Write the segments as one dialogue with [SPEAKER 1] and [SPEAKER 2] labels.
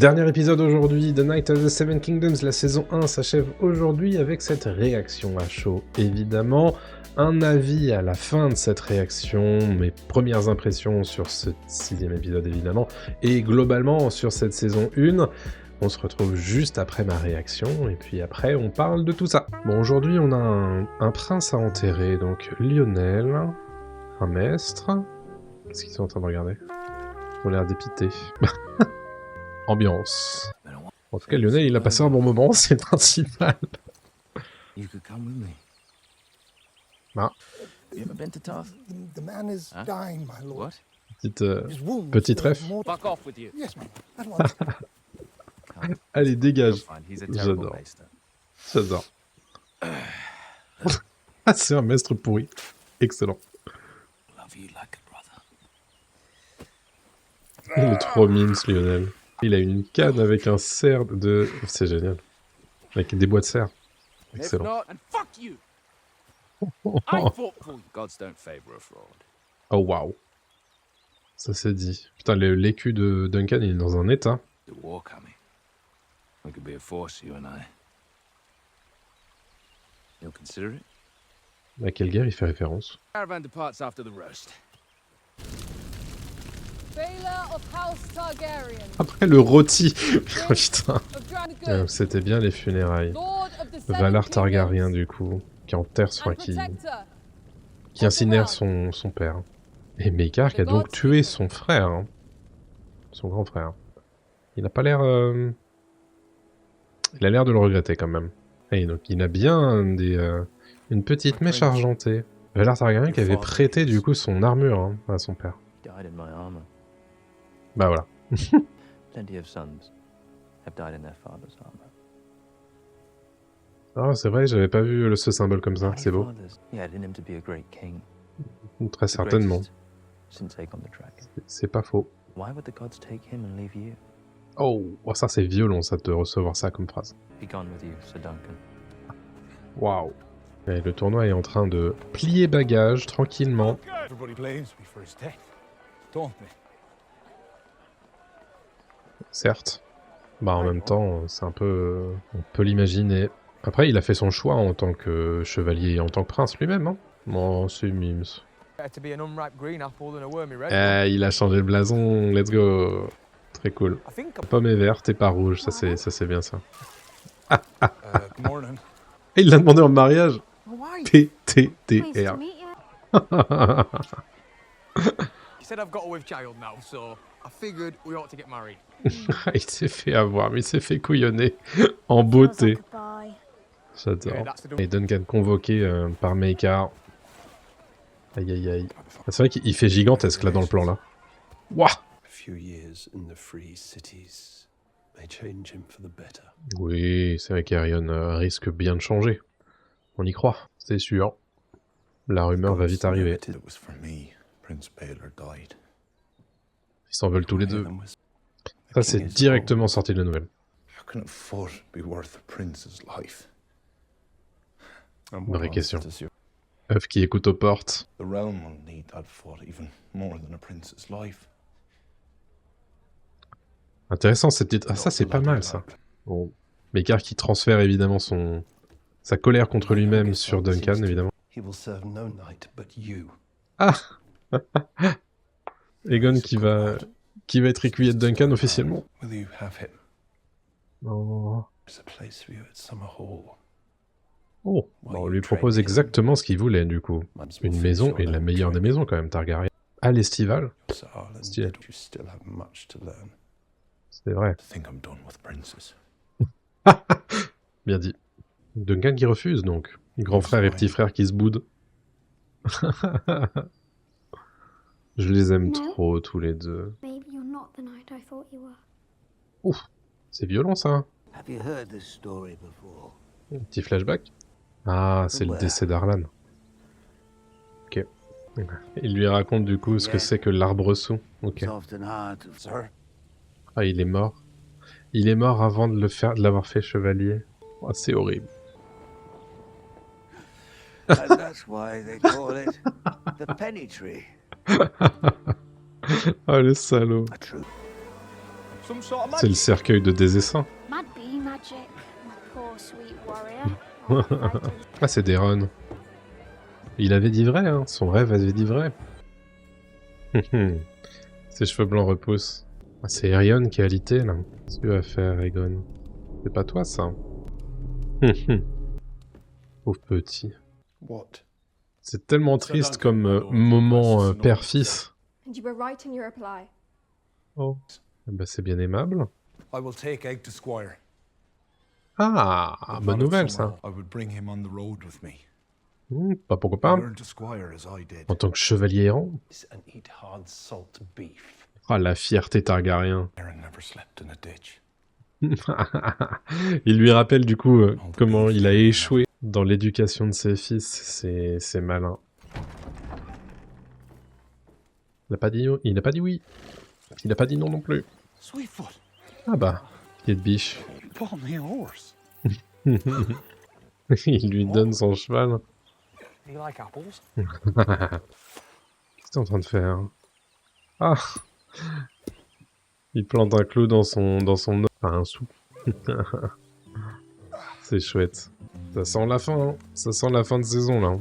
[SPEAKER 1] Dernier épisode aujourd'hui de Night of the Seven Kingdoms, la saison 1 s'achève aujourd'hui avec cette réaction à chaud, évidemment. Un avis à la fin de cette réaction, mes premières impressions sur ce 6e épisode évidemment, et globalement sur cette saison 1. On se retrouve juste après ma réaction, et puis après on parle de tout ça. Bon, aujourd'hui on a un prince à enterrer, donc Lionel, un maître. Qu'est-ce qu'ils sont en train de regarder? Ils ont l'air dépités. Ambiance. En tout cas, Lionel, il a passé un bon moment, c'est le principal. Ah. Petite ref. Allez, dégage. J'adore. J'adore. Ah, c'est un maître pourri. Excellent. Il est trop mime, ce Lionel. Il a une canne avec un cerf de... C'est génial. Avec des bois de cerf. Excellent. Oh waouh. Ça c'est dit. Putain, l'écu de Duncan, il est dans un état. À quelle guerre il fait référence? Après le rôti. Putain. C'était bien les funérailles. Valar Targaryen du coup, qui enterre, enfin, qui incinère son père. Et Maekar qui a donc tué son frère, hein. Son grand frère. Il n'a pas l'air... Il a l'air de le regretter quand même. Et donc il a bien une petite mèche argentée. Valar Targaryen qui avait prêté du coup son armure, hein, à son père. Bah voilà. Ah, c'est vrai, j'avais pas vu ce symbole comme ça, c'est beau. Très certainement. C'est pas faux. Oh, ça c'est violent ça de recevoir ça comme phrase. Waouh. Le tournoi est en train de plier bagages tranquillement. Certes. Bah en même temps, c'est un peu... on peut l'imaginer. Après, il a fait son choix en tant que chevalier et en tant que prince lui-même, hein. Bon, c'est mimes. Il a changé le blason, let's go. Très cool. Pomme est verte et pas rouge, ça c'est bien ça. Et il l'a demandé en mariage. PTTR. Il s'est fait avoir, mais il s'est fait couillonner en beauté. J'adore. Et Duncan convoqué par Maekar. Aïe aïe aïe. C'est vrai qu'il fait gigantesque là dans le plan là. Wouah. Oui, c'est vrai qu'Aerion risque bien de changer. On y croit, c'est sûr. La rumeur va vite arriver. Ils s'en veulent tous les deux. Ça, c'est directement sorti de la nouvelle. Vraie question. Œuf qui écoute aux portes. Intéressant cette petite... Ah, ça c'est pas mal ça. Bon. Maekar qui transfère évidemment sa colère contre lui-même sur Duncan, évidemment. Ah. Aegon qui va être écuyer de Duncan officiellement. Oh. Oh, on lui propose exactement ce qu'il voulait du coup. Une maison, et la meilleure des maisons quand même, Targaryen. À l'estival. Stylé. C'est vrai. Bien dit. Duncan qui refuse donc. Grand frère et petit frère qui se boudent. Je les aime trop tous les deux. Ouf, c'est violent ça. Petit flashback. Ah, c'est le décès d'Arlan. Ok. Il lui raconte du coup ce que c'est que l'arbre sous. Ok. Ah, il est mort. Il est mort avant de l'avoir fait chevalier. Oh, c'est horrible. Oh le salaud. C'est le cercueil de Désessin.
[SPEAKER 2] Mad bee magic, my poor sweet warrior.
[SPEAKER 1] Ah, c'est Daeron. Il avait dit vrai, hein. Son rêve avait dit vrai. Ses cheveux blancs repoussent. Ah, c'est Aerion qui a alité, là. Qu'est-ce que tu vas faire, Aegon? C'est pas toi, ça. Pauvre petit. C'est tellement triste comme moment père-fils.
[SPEAKER 3] And you were right in your reply.
[SPEAKER 1] Oh. Bah, c'est bien aimable.
[SPEAKER 4] I will take Egg to Squire.
[SPEAKER 1] Ah, bonne nouvelle, ça.
[SPEAKER 4] I would bring him on the road with me.
[SPEAKER 1] Pas pourquoi pas.
[SPEAKER 4] Learn to Squire as I did.
[SPEAKER 1] En tant que chevalier errant.
[SPEAKER 5] And eat hard salt beef.
[SPEAKER 1] Ah, la fierté Targaryen.
[SPEAKER 4] Aaron never slept in a ditch.
[SPEAKER 1] Il lui rappelle du coup comment il a échoué dans l'éducation de ses fils. C'est malin. Il n'a pas dit oui. Il n'a pas dit non non plus.
[SPEAKER 4] Sweetfoot,
[SPEAKER 1] Ah bah, pied de biche.
[SPEAKER 4] you bought me a horse.
[SPEAKER 1] Il lui donne son cheval.
[SPEAKER 5] Do you like apples?
[SPEAKER 1] Qu'est-ce que t'es en train de faire? Ah! Il plante un clou dans son os. Enfin, un sou. C'est chouette. Ça sent la fin, hein. Ça sent la fin de saison, là.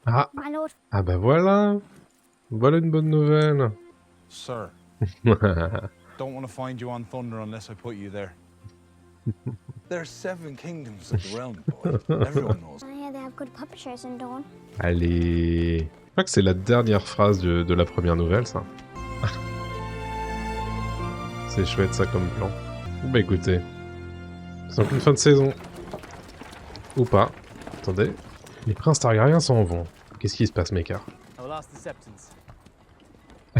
[SPEAKER 1] Ah!
[SPEAKER 2] My lord,
[SPEAKER 1] Ah bah voilà! Voilà une bonne nouvelle.
[SPEAKER 4] Sir, don't want to find you on Thunder unless I put you there. There's 7 kingdoms of the realm, boy. Everyone knows.
[SPEAKER 2] I hear they have good publishers in Dawn.
[SPEAKER 1] Allez. Je crois que c'est la dernière phrase de la première nouvelle, ça. C'est chouette, ça, comme plan. Bah écoutez. C'est donc une fin de saison. Ou pas. Attendez. Les princes Targaryens s'en vont. Qu'est-ce qui se passe, Mécart?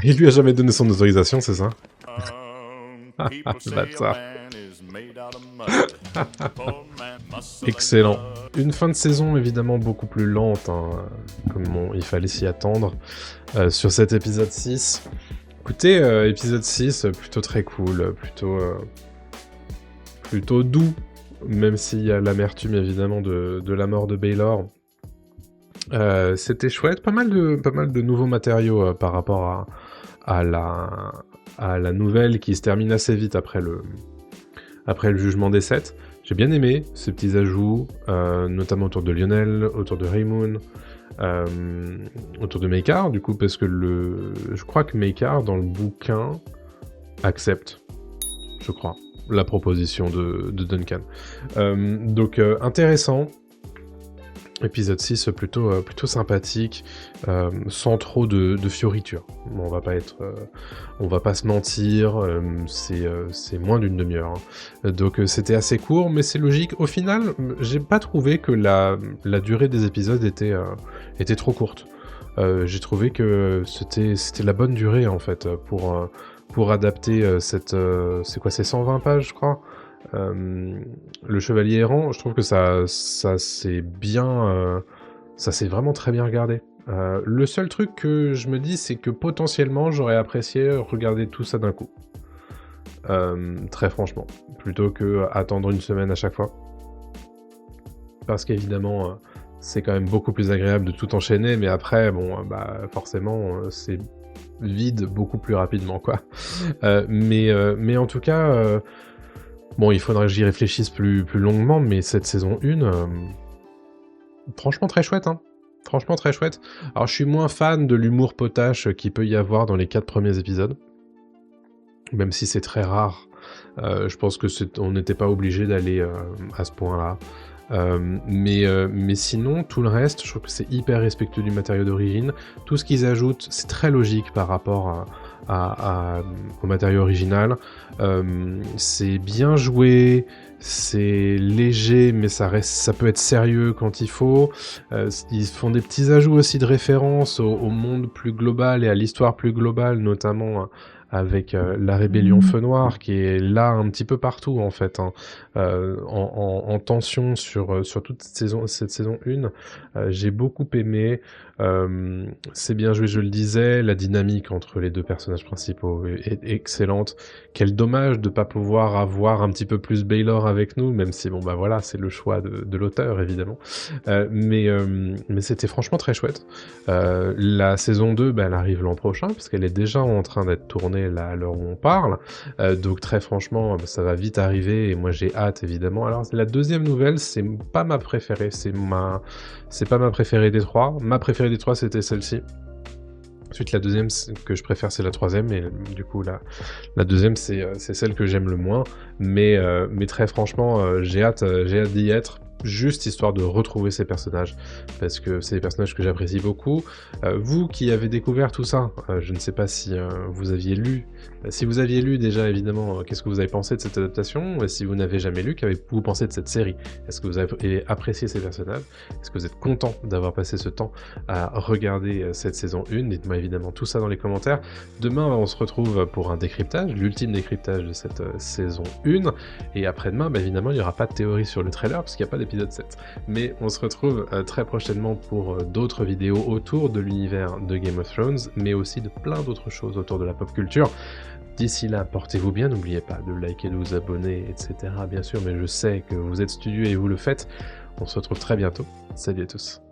[SPEAKER 1] Il lui a jamais donné son autorisation, c'est ça? Bâtard. Excellent. Une fin de saison évidemment beaucoup plus lente, hein, comme il fallait s'y attendre, sur cet épisode 6. Écoutez, épisode 6, plutôt très cool, plutôt doux, même s'il y a l'amertume évidemment de la mort de Baelor. C'était chouette, pas mal de nouveaux matériaux par rapport à la nouvelle qui se termine assez vite après le jugement des 7. J'ai bien aimé ces petits ajouts, notamment autour de Lionel, autour de Raymoon, autour de Maekar, du coup, parce que je crois que Maekar, dans le bouquin, accepte, je crois, la proposition de Duncan. Donc, intéressant. Épisode 6 plutôt sympathique, sans trop de fioritures. Bon, on va pas se mentir, c'est moins d'une demi-heure. Hein. Donc c'était assez court, mais c'est logique. Au final, j'ai pas trouvé que la durée des épisodes était trop courte. J'ai trouvé que c'était la bonne durée en fait pour adapter cette c'est 120 pages je crois. Le Chevalier Errant, je trouve que ça s'est bien, ça s'est vraiment très bien regardé. Le seul truc que je me dis, c'est que potentiellement j'aurais apprécié regarder tout ça d'un coup. Très franchement, plutôt que attendre une semaine à chaque fois. Parce qu'évidemment, c'est quand même beaucoup plus agréable de tout enchaîner, mais après, bon, bah forcément, c'est vide beaucoup plus rapidement, quoi. Mais en tout cas. Bon, il faudrait que j'y réfléchisse plus longuement, mais cette saison 1, franchement très chouette, hein. Franchement très chouette. Alors je suis moins fan de l'humour potache qu'il peut y avoir dans les 4 premiers épisodes, même si c'est très rare. Je pense que on n'était pas obligé d'aller à ce point-là. Mais sinon, tout le reste, je trouve que c'est hyper respectueux du matériau d'origine. Tout ce qu'ils ajoutent, c'est très logique par rapport au matériau original. C'est bien joué, c'est léger, mais ça peut être sérieux quand il faut. Ils font des petits ajouts aussi de référence au monde plus global et à l'histoire plus globale, notamment avec la rébellion Feu Noir qui est là un petit peu partout en fait, hein, en tension sur toute cette saison 1. J'ai beaucoup aimé, c'est bien joué, je le disais, la dynamique entre les deux personnages principaux est excellente. Quel dommage de pas pouvoir avoir un petit peu plus Baelor avec nous, même si bon bah voilà, c'est le choix de l'auteur évidemment. Mais c'était franchement très chouette. La saison 2, bah, elle arrive l'an prochain, parce qu'elle est déjà en train d'être tournée soirée là à l'heure où on parle. Donc très franchement, ça va vite arriver et moi j'ai hâte évidemment. Alors la deuxième nouvelle, c'est pas ma préférée, c'est pas ma préférée des trois. Ma préférée des trois, c'était celle-ci. Ensuite, la deuxième que je préfère, c'est la troisième, et du coup, la deuxième, c'est celle que j'aime le moins. Mais très franchement, j'ai hâte d'y être, juste histoire de retrouver ces personnages, parce que c'est des personnages que j'apprécie beaucoup. Vous qui avez découvert tout ça, je ne sais pas si vous aviez lu. Si vous aviez lu déjà, évidemment, qu'est-ce que vous avez pensé de cette adaptation? Et si vous n'avez jamais lu, qu'avez-vous pensé de cette série? Est-ce que vous avez apprécié ces personnages? Est-ce que vous êtes content d'avoir passé ce temps à regarder cette saison 1? Dites-moi évidemment tout ça dans les commentaires. Demain, on se retrouve pour un décryptage, l'ultime décryptage de cette saison 1. Et après-demain, évidemment, il n'y aura pas de théorie sur le trailer, parce qu'il n'y a pas d'épisode 7. Mais on se retrouve très prochainement pour d'autres vidéos autour de l'univers de Game of Thrones, mais aussi de plein d'autres choses autour de la pop culture. D'ici là, portez-vous bien, n'oubliez pas de liker, de vous abonner, etc. Bien sûr, mais je sais que vous êtes studieux et vous le faites. On se retrouve très bientôt. Salut à tous.